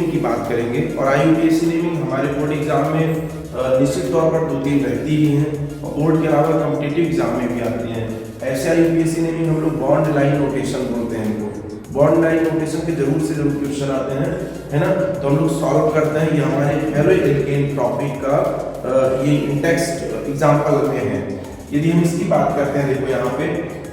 Naming की बात करेंगे। और IUPAC नेमिंग हमारे बोर्ड एग्जाम में निश्चित तौर पर 2-3 रहती ही हैं और बोर्ड के अलावा कॉम्पिटिटिव एग्जाम में भी आती हैं। ऐसे IUPAC नेमिंग हम लोग बॉन्ड लाइन नोटेशन बोलते हैं इनको। बॉन्ड लाइन नोटेशन के जरूर से जरूर क्वेश्चन आते हैं, है ना, तो हम लोग सॉल्व करते हैं। ये हमारे हेलो एल्केन टॉपिक का ये इंटेक्स्ट एग्जाम्पल में है। यदि हम इसकी बात करते हैं, देखो यहाँ पे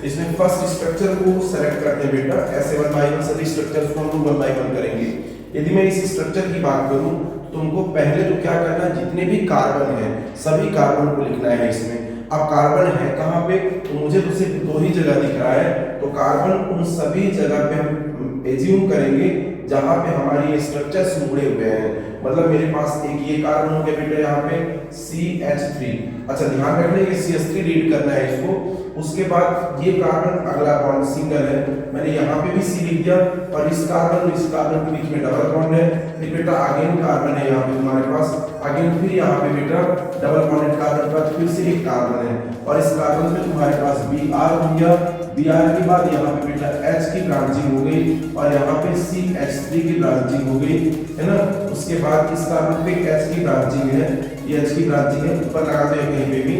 इसमें फर्स्ट स्ट्रक्चर को सेलेक्ट करते हैं बेटा, ऐसे 1 बाय 1 सभी स्ट्रक्चर्स को हम लोग 1 बाय 1 करेंगे। यदि मैं इस स्ट्रक्चर की बात करूं तो तुमको पहले तो क्या करना है, जितने भी कार्बन है सभी कार्बन को लिखना है इसमें। अब कार्बन है कहाँ पे, तो मुझे तो सिर्फ 2 ही जगह दिख रहा है, तो कार्बन उन सभी जगह पे हम एज्यूम करेंगे जहां पे हमारी ये स्ट्रक्चर्स मुड़े हुए हैं। मतलब मेरे पास एक ये कार्बन हो गया बेटा यहाँ पे CH3। अच्छा ध्यान रखना ये CH3 रीड करना है इसको। उसके बाद ये कार्बन अगला बॉन्ड सिंगल है, मैंने यहाँ पे भी C लिख दिया और इस कार्बन के बीच में डबल बॉन्ड है। फिर बेटा अगेन कार्बन है यहाँ पे तुम्हारे पास, अगेन फिर यहाँ पे बेटा डबल बॉन्डेड कार्बन के बाद फिर से एक कार्बन है और इस कार्बन पे तुम्हारे पास Br हो गया। Br के बाद यहाँ पे बेटा H की ब्रांचिंग हो गई और यहाँ पे CH3 की ब्रांचिंग हो गई, है ना। उसके बाद इस कार्बन पे H की ब्रांचिंग है, ये H की ब्रांचिंग है, ऊपर लगाते हैं कहीं पे भी।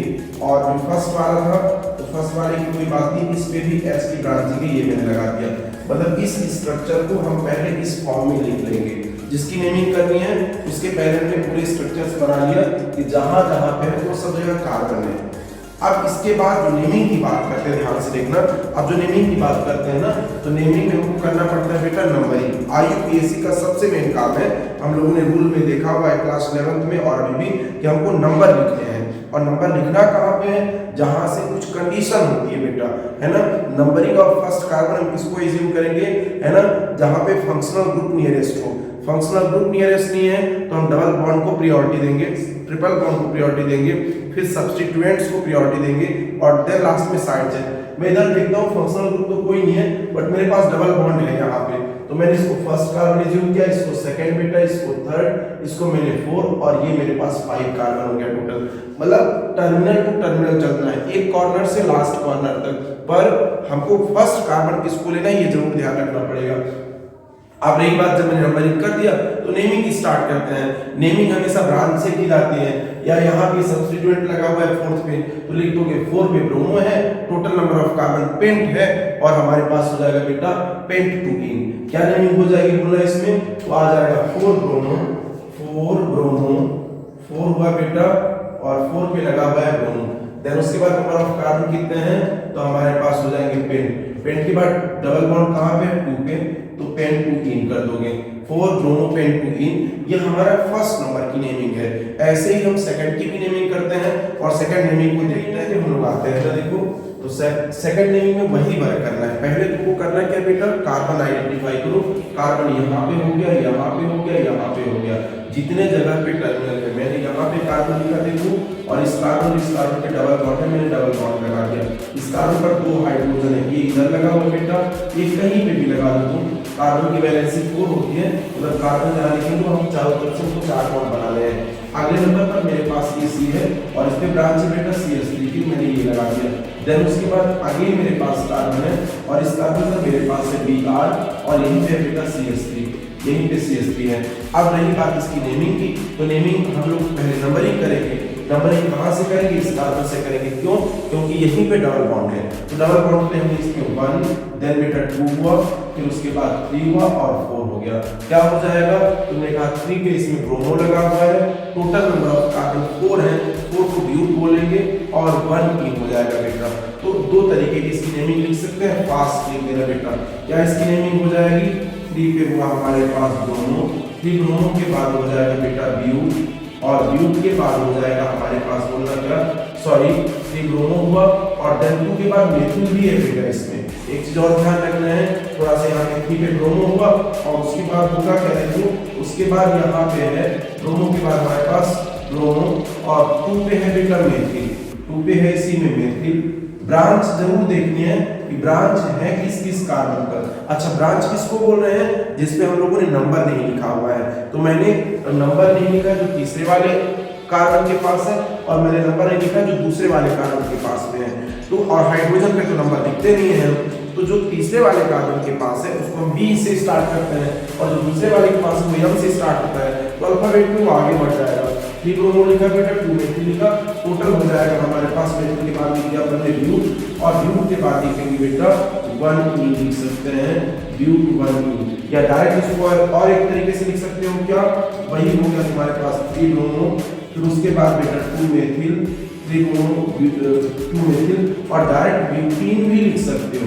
और जो फर्स्ट वाला था तो फर्स्ट वाले की कोई बात नहीं, इस पे भी H की ब्रांचिंग है, ये मैंने लगा दिया। मतलब इस स्ट्रक्चर को हम पहले इस फॉर्म में लिख लेंगे। जिसकी नेमिंग करनी है उसके पहले हमने पूरे स्ट्रक्चर्स बना लिया कि जहां जहां पे है वो सब जगह कार्बन है। अब इसके बाद जो नेमिंग की बात करते हैं, ध्यान से देखना। अब जो नेमिंग की बात करते हैं ना, तो नेमिंग में हमको करना पड़ता है बेटा नंबरिंग। IUPAC का सबसे मेन काम है, हम लोगों ने रूल में देखा हुआ है क्लास 11th में और अभी भी, कि हमको नंबर लिखने हैं। और नंबर लिखना कहाँ पे है, जहां से कुछ कंडीशन होती है बेटा, है ना। नंबरिंग ऑफ फर्स्ट कार्बन हम किसको एज्यूम करेंगे, है ना, जहां पे फंक्शनल ग्रुप नियरेस्ट हो। फंक्शनल ग्रुप नियरेस्ट नहीं है तो हम डबल बॉन्ड को प्रायोरिटी देंगे, ट्रिपल बॉन्ड को प्रायोरिटी देंगे, फिर सब्स्टिट्यूएंट्स को प्रायोरिटी देंगे और देन लास्ट में साइड चेन। मैं इधर देखता हूँ फंक्शनल ग्रुप तो कोई नहीं है बट मेरे पास डबल बॉन्ड है यहाँ पे, तो मैंने इसको फर्स्ट कार्बन एज्यूम किया, इसको सेकंड बेटा, इसको थर्ड, इसको मैंने 4 और ये मेरे पास 5 कार्बन हो गया टोटल। मतलब टर्मिनल टू टर्मिनल चलना है, एक कॉर्नर से लास्ट कॉर्नर तक। पर हमको फर्स्ट कार्बन किसको लेना है ये जरूर ध्यान रखना पड़ेगा। अब रही बात, जब मैंने नंबरिंग कर दिया तो नेमिंग स्टार्ट करते हैं। नेमिंग हमेशा ब्रांच से की जाती है, या यहाँ पे सब्स्टिट्यूएंट लगा हुआ है 4th पे तो लिख दोगे 4 पे ब्रोमो है, total number of carbon pent है और हमारे पास हो जाएगा बेटा पेंट-2-इन। क्या नेमिंग हो जाएगी बोला इसमें, तो आ जाएगा 4 ब्रोमो 4 हुआ बेटा और 4 पे लगा हुआ है ब्रोमो। देन उसके बाद नंबर ऑफ कार्बन कितने हैं, तो हमारे पास हो जाएंगे पेंट के बाद डबल बॉन्ड कहाँ पे 2 पे, तो पेंट-2-इन कर दोगे 4 ब्रोमो पेंट-2-इन। ये हमारा फर्स्ट नंबर की नेमिंग है। ऐसे ही हम सेकंड की भी नेमिंग करते हैं और सेकंड नेमिंग को देखते हैं कि हम लोग आते हैं। देखो तो सेकंड नेमिंग में वही वर्क करना है। पहले तुमको करना है क्या बेटा, कार्बन आइडेंटिफाई करो। कार्बन यहाँ पे हो गया, यहाँ पे हो गया, यहाँ पे हो गया, जितने जगह पे टर्मिनल है मैंने यहाँ पे कार्बन लिखा देखो, और इस कार्बन पे डबल बॉन्ड है, मैंने डबल बॉन्ड लगा दिया। इस कार्बन पर 2 हाइड्रोजन है, ये इधर लगा हुआ बेटा, ये कहीं पे भी लगा दो तुम। कार्बन की वैलेंसी 4 होती है, मतलब कार्बन जहाँ लिखेंगे तो हम चारों तरफ से उसको 4 बॉन्ड बना रहे हैं। अगले नंबर पर मेरे पास ये C है और इस पे ब्रांच है बेटा CH3 की, मैंने ये लगा दिया। देन उसके बाद आगे मेरे पास कार्बन है और इस कार्बन पर मेरे पास है Br और यहीं पे बेटा CH3, यहीं पे CH3 है। अब रही बात इसकी नेमिंग की, तो नेमिंग हम लोग पहले नंबरिंग करेंगे। नंबरिंग कहाँ से करेंगे, इस कार्बन से करेंगे। क्यों, क्योंकि यहीं पे डबल बॉन्ड है, तो डबल बॉन्ड पे हमने इसमें 1, देन बेटा 2 हुआ, फिर उसके बाद 3 हुआ और 4 हो गया। क्या हो जाएगा, तुमने कहा 3 पे इसमें ब्रोमो लगा हुआ है, टोटल नंबर ऑफ कार्बन 4 है, 4 को ब्यूट बोलेंगे और 1 हो जाएगा बेटा। तो 2 तरीके की इसकी नेमिंग लिख सकते हैं। फास्ट लिख देना बेटा, क्या इसकी नेमिंग हो जाएगी, 3 पे हुआ हमारे पास ब्रोमो, फिर ब्रोमो के बाद हो जाएगा बेटा ब्यूट और ब्यूट के बाद हो जाएगा हमारे पास बोलना क्या, सॉरी 3 ब्रोमो हुआ और देन 2 के बाद मेथिल भी है बेटा। इसमें एक चीज और ध्यान रखना है, थोड़ा सा यहाँ पे 3 पे ब्रोमो हुआ और उसके बाद होगा क्या देखो, उसके बाद यहाँ पे है ब्रोमो के बाद हमारे पास ब्रोमो और 2 पे है बेटा मेथिल, 2 पे है इसी में मेथिल। ब्रांच जरूर देखनी है कि ब्रांच है किस किस कार्बन पर। अच्छा ब्रांच किसको बोल रहे हैं, जिसपे हम लोगों ने नंबर नहीं लिखा हुआ है, तो मैंने नंबर नहीं लिखा जो तीसरे वाले कार्बन के पास है और मैंने नंबर नहीं लिखा जो दूसरे वाले कार्बन के पास में है। तो और हाइड्रोजन पे तो नंबर लिखते नहीं है, तो जो तीसरे वाले कार्बन के पास है उसको हम बी से स्टार्ट करते हैं, और जो दूसरे वाले के पास वो एम से स्टार्ट होता है, तो अल्फाबेट में वो आगे बढ़ जाएगा। 3 ब्रोमो लिखा बेटा, 2 मेथिल लिखा, टोटल हो जाएगा हमारे पास मेथिल के बाद लिख दिया अपने ब्यूट, और ब्यूट के बाद लिखेंगे बेटा 1E लिख सकते हैं, ब्यूट 1E, या डायरेक्ट इसको और एक तरीके से लिख सकते हो, क्या वही हो गया तुम्हारे पास 3 ब्रोमो, फिर उसके बाद बेटा 2 मेथिल, 3 ब्रोमो 2 मेथिल, और डायरेक्ट ब्यूटीन भी लिख सकते हो।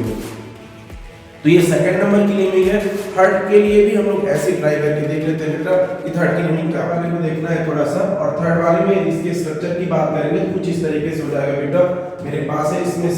तो ये सेकंड नंबर की नेमिंग है। थर्ड के लिए भी हम लोग ऐसे ट्राई करके देख लेते हैं बेटा कि थर्ड की नेमिंग का वाले को देखना है थोड़ा सा, और थर्ड वाले में इसके स्ट्रक्चर की बात करेंगे कुछ इस तरीके से हो जाएगा बेटा। मेरे पास है इसमें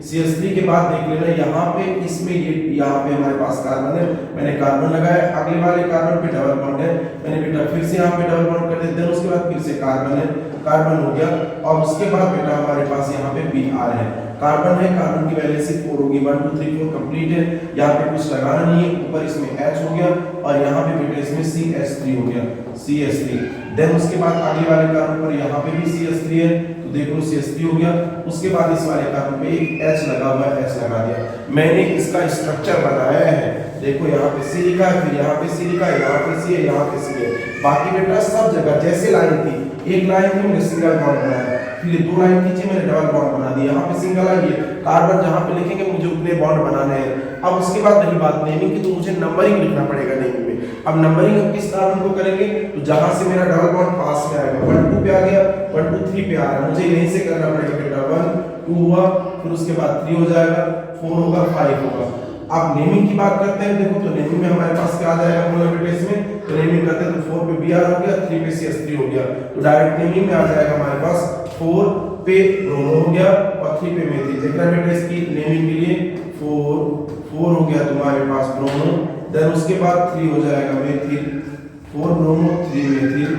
CH3 के बाद देख लेना यहाँ पे, इसमें ये यहाँ पे हमारे पास कार्बन है, मैंने कार्बन लगाया, अगले वाले कार्बन पे डबल बॉन्ड है, मैंने बेटा फिर से यहाँ पे डबल बॉन्ड कर देते हैं, उसके बाद फिर से कार्बन है, कार्बन हो गया, और उसके बाद बेटा हमारे पास यहाँ पे Br है, कार्बन है, कार्बन की वैलेंसी 4 होगी, 1 2 3 4 कंप्लीट है, यहाँ पे कुछ लगाना नहीं है, ऊपर इसमें H हो गया, और यहाँ पे बेटा इसमें CH3 हो गया, CH3। देन उसके बाद अगले वाले कार्बन पर यहाँ पे भी CH3 है, तो देखो CH3 हो गया, उसके बाद इस वाले कार्बन पे एक H लगा हुआ है, H लगा दिया। मैंने इसका स्ट्रक्चर बनाया है, देखो यहाँ पे C लिखा है, फिर यहाँ पे C लिखा है, यहाँ पे C है, यहाँ पे C है, बाकी बेटा सब जगह जैसे लाइन थी, एक लाइन थी मैंने सिंगल बॉन्ड बनाया, फिर 2 लाइन खींची मैंने डबल बॉन्ड बना दिया, यहाँ पे सिंगल है, ये कार्बन जहाँ पे लिखेंगे मुझे उतने बॉन्ड बनाने हैं। अब उसके बाद रही बात नेमिंग की, तो मुझे नंबरिंग लिखना पड़ेगा नेमिंग में। अब नंबरिंग हम किस कार्बन को करेंगे, तो जहाँ से मेरा डबल बॉन्ड पास में आएगा, 1 2 पे आ गया, 1 2 3 पे आ रहा है, मुझे यहीं से करना पड़ेगा बेटा, 1 2 हुआ, फिर उसके बाद 3 हो जाएगा, 4 होगा, 5 होगा। अब नेमिंग की बात करते हैं, देखो तो नेमिंग में हमारे पास क्या आ जाएगा बोला बेटा इसमें, तो नेमिंग करते हैं तो 4 पे Br हो गया, 3 पे CH3 हो गया, तो डायरेक्ट नेमिंग में आ जाएगा हमारे पास 4 पे ब्रोमो हो गया, और 3 पे मेथिल। देखना बेटा इसकी नेमिंग के लिए 4 हो गया तुम्हारे पास ब्रोमो, देन उसके बाद 3 हो जाएगा मेथिल, 4 ब्रोमो 3 मेथिल,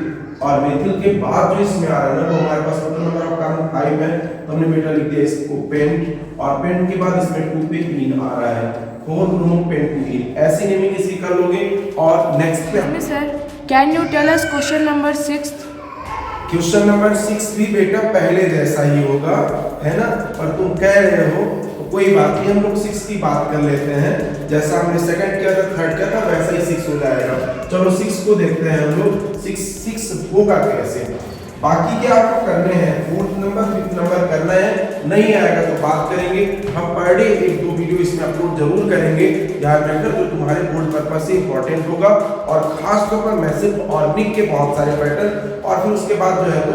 और मेथिल के बाद जो इसमें आ रहा है ना, तो हमारे पास टोटल नंबर ऑफ कार्बन 5 है, तो हमने बेटा लिख दिया इसको पेंट, और पेंट के बाद इसमें 2 पे इन आ रहा है, 4 ब्रोमो पेंट 2 इन, ऐसी नेमिंग इसकी कर लोगे। और नेक्स्ट पे sir can you tell us question number 6? Question number 6 भी बेटा पहले जैसा ही होगा, है ना, पर तुम कह रहे हो तो कोई बात नहीं, हम लोग 6 की बात कर लेते हैं, जैसा हमने सेकंड किया था, थर्ड किया था, वैसा ही 6 हो जाएगा। चलो 6 को देखते हैं हम लोग, 6 होगा कैसे। बाकी क्या आपको करने हैं, 4th नंबर 5th नंबर करना है, नहीं आएगा तो बात करेंगे, हम पर डे 1-2 वीडियो इसमें अपलोड जरूर करेंगे, ध्यान रखकर, जो तुम्हारे बोर्ड पर्पज से इंपॉर्टेंट होगा, और खास तौर पर मैं सिर्फ ऑर्गेनिक के बहुत सारे पैटर्न, और फिर उसके बाद जो है तो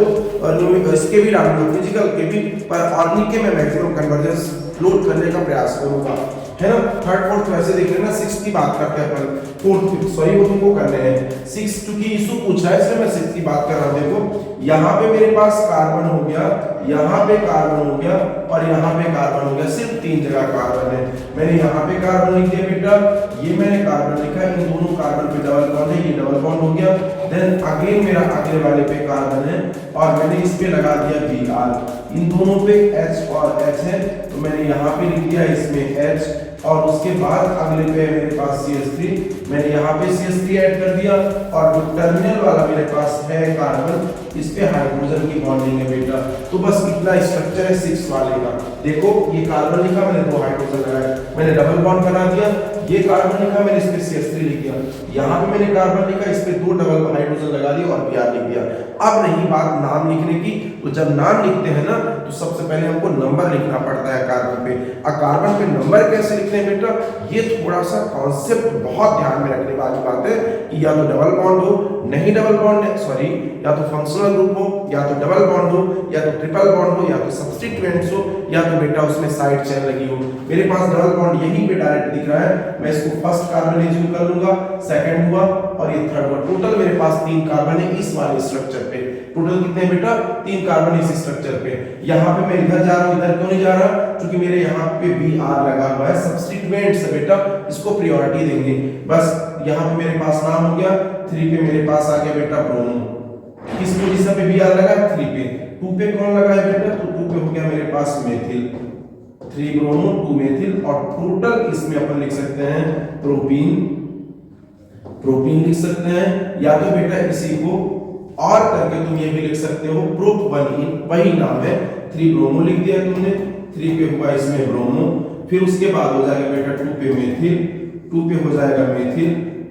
इसके भी डालूंगा, फिजिकल के भी, पर ऑर्गेनिक के मैं मैक्सिमम कन्वर्जेंस लोड करने का प्रयास करूंगा, है ना। थर्ड फोर्थ वैसे देख लेना, 6 की बात करते हैं अपन, फोर्थ सॉरी वो तुमको करने हैं 6, क्योंकि इशू पूछा है इसलिए मैं 6 की बात कर रहा हूं। देखो यहाँ पे मेरे पास कार्बन हो गया, यहाँ पे कार्बन हो गया, और यहाँ पे कार्बन हो गया, सिर्फ 3 जगह कार्बन है, मैंने यहाँ पे कार्बन लिख दिया बेटा, ये मैंने कार्बन लिखा, इन दोनों कार्बन पे डबल बॉन्ड है, ये डबल बॉन्ड हो गया, देन अगेन मेरा अगले वाले पे कार्बन है, और मैंने इस पे लगा दिया Br, इन दोनों पे H और H है, तो मैंने यहाँ पे लिख दिया इसमें H, और उसके बाद अगले पे मेरे पास CH3, मैंने यहाँ पे CH3 ऐड कर दिया, और जो टर्मिनल वाला मेरे पास है कार्बन, इस पे हाइड्रोजन की बॉन्डिंग है बेटा। तो बस इतना स्ट्रक्चर है 6 वाले का। देखो ये कार्बन लिखा, मैंने 2 हाइड्रोजन लगाया, मैंने डबल बॉन्ड बना दिया, ये कार्बन लिखा, मैंने इस पे CH3 लिख दिया, यहाँ पे मैंने कार्बन लिखा, इस पे 2 डबल हाइड्रोजन लगा दिया, और Br लिख दिया। अब रही बात नाम लिखने की, तो जब नाम लिखते हैं ना, तो सबसे पहले हमको नंबर लिखना पड़ता है कार्बन पे। अब कार्बन पे नंबर कैसे लिखते हैं बेटा, ये थोड़ा सा कॉन्सेप्ट बहुत ध्यान में रखने वाली बात है, कि या तो डबल बॉन्ड हो, नहीं डबल बॉन्ड है, सॉरी, या तो फंक्शनल ग्रुप हो, या तो डबल बॉन्ड हो, या तो ट्रिपल बॉन्ड हो, या तो सब्स्टिट्यूएंट्स हो, या तो बेटा उसमें साइड चेन लगी हो। मेरे पास डबल बॉन्ड यहीं पे डायरेक्ट दिख रहा है, मैं इसको फर्स्ट कार्बन एज्यूम कर लूंगा, सेकंड हुआ, और ये थर्ड हुआ। टोटल मेरे पास 3 कार्बन है इस वाले स्ट्रक्चर पे। टोटल कितने बेटा, 3 कार्बन इस स्ट्रक्चर पे। यहाँ पे मैं इधर जा रहा हूँ, इधर क्यों नहीं जा रहा, क्योंकि मेरे यहाँ पे Br लगा हुआ है, सब्स्टिट्यूएंट्स है बेटा, इसको प्रायोरिटी देंगे। बस यहाँ पे मेरे पास नाम हो गया, 3 पे मेरे पास आ गया बेटा ब्रोमो, किस पोजीशन पे Br लगा है, 3 पे। 2 पे कौन लगा है बेटा, तो 2 पे हो गया मेरे पास मेथिल, 3 ब्रोमो 2 मेथिल, और टोटल इसमें अपन लिख सकते हैं प्रोपीन लिख सकते हैं, या तो बेटा इसी को और करके तुम ये भी लिख सकते हो प्रोप 1इन, वही नाम है, 3 ब्रोमो लिख दिया तुमने, 3 पे हुआ इसमें ब्रोमो, फिर उसके बाद हो जाएगा बेटा 2 पे मेथिल, 2 पे हो जाएगा मेथिल,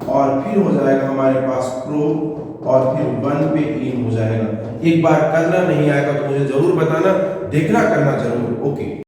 और फिर हो जाएगा हमारे पास प्रो, और फिर 1 पे इन हो जाएगा। एक बार करना नहीं आएगा तो मुझे जरूर बताना, देखना करना जरूर। ओके।